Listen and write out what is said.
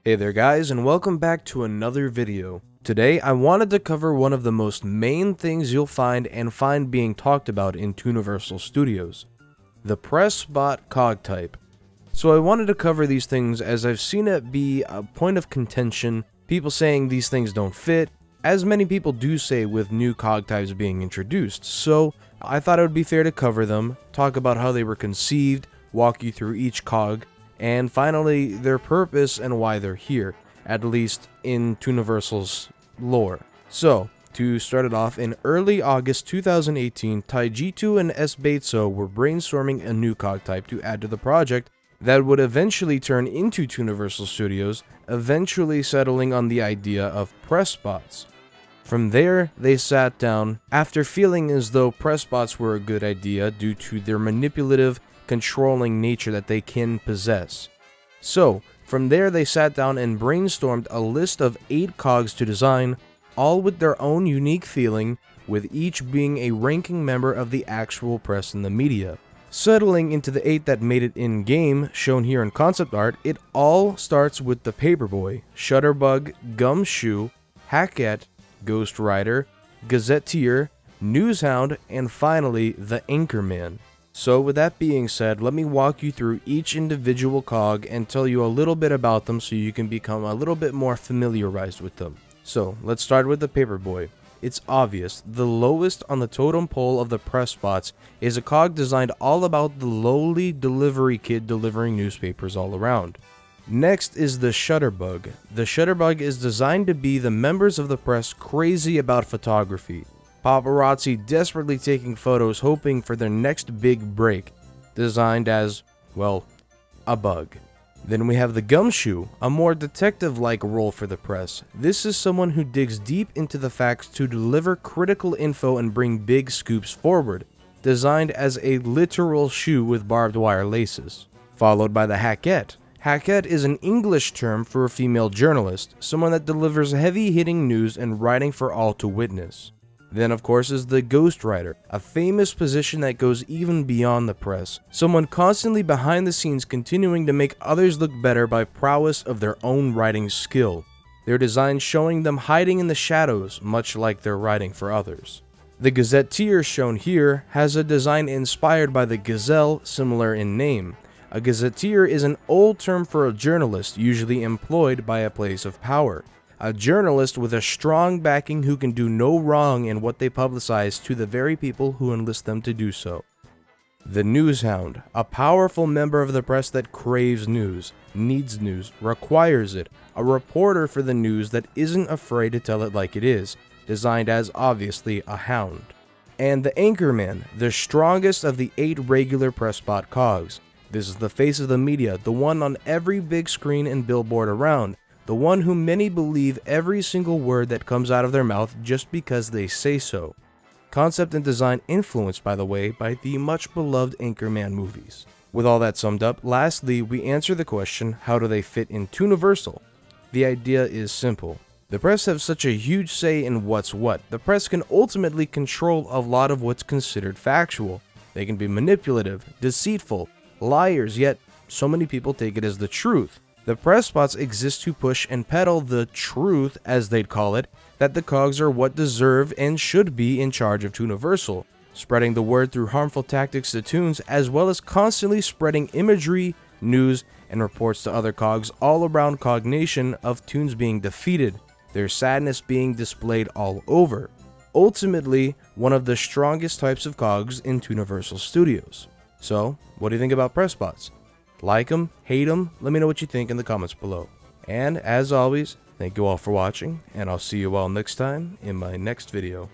Hey there guys, and welcome back to another video. Today I wanted to cover one of the most main things you'll find being talked about in Tooniversal Studios, the Pressbot cog type. So I wanted to cover these things as I've seen it be a point of contention, people saying these things don't fit, as many people do say with new cog types being introduced. So I thought it would be fair to cover them, talk about how they were conceived, walk you through each cog, and finally, their purpose and why they're here, at least in Tooniversal's lore. So, to start it off, in early August 2018, Taijitsu and S-Beitso were brainstorming a new cog type to add to the project that would eventually turn into Tooniversal Studios, eventually settling on the idea of Pressbots. From there, they sat down, after feeling as though Pressbots were a good idea due to their manipulative, controlling nature that they can possess. So, from there they sat down and brainstormed a list of 8 cogs to design, all with their own unique feeling, with each being a ranking member of the actual press and the media. Settling into the 8 that made it in-game, shown here in concept art, it all starts with the Paperboy, Shutterbug, Gumshoe, Hackett, Ghost Rider, Gazetteer, Newshound, and finally, the Anchorman. So with that being said, let me walk you through each individual cog and tell you a little bit about them so you can become a little bit more familiarized with them. So let's start with the Paperboy. It's obvious, the lowest on the totem pole of the Pressbots is a cog designed all about the lowly delivery kid delivering newspapers all around. Next is the Shutterbug. The Shutterbug is designed to be the members of the press crazy about photography. Paparazzi desperately taking photos hoping for their next big break, designed as, well, a bug. Then we have the Gumshoe, a more detective-like role for the press. This is someone who digs deep into the facts to deliver critical info and bring big scoops forward, designed as a literal shoe with barbed wire laces. Followed by the Hackett. Hackett is an English term for a female journalist, someone that delivers heavy-hitting news and writing for all to witness. Then of course is the Ghost Rider, a famous position that goes even beyond the press, someone constantly behind the scenes continuing to make others look better by prowess of their own writing skill. Their design showing them hiding in the shadows, much like their writing for others. The Gazetteer shown here has a design inspired by the gazelle, similar in name. A gazetteer is an old term for a journalist usually employed by a place of power. A journalist with a strong backing who can do no wrong in what they publicize to the very people who enlist them to do so. The Newshound, a powerful member of the press that craves news, needs news, requires it, a reporter for the news that isn't afraid to tell it like it is, designed as obviously a hound. And the Anchorman, the strongest of the 8 regular Pressbot cogs. This is the face of the media, the one on every big screen and billboard around. The one whom many believe every single word that comes out of their mouth just because they say so. Concept and design influenced, by the way, by the much beloved Anchorman movies. With all that summed up, lastly, we answer the question, how do they fit in Tooniversal? The idea is simple. The press have such a huge say in what's what. The press can ultimately control a lot of what's considered factual. They can be manipulative, deceitful, liars, yet so many people take it as the truth. The Pressbots exist to push and peddle the truth, as they'd call it, that the cogs are what deserve and should be in charge of Tooniversal, spreading the word through harmful tactics to Toons, as well as constantly spreading imagery, news, and reports to other cogs all around Cognation of Toons being defeated, their sadness being displayed all over. Ultimately, one of the strongest types of cogs in Tooniversal Studios. So, what do you think about Pressbots? Like them, hate them, let me know what you think in the comments below. And as always, thank you all for watching, and I'll see you all next time in my next video.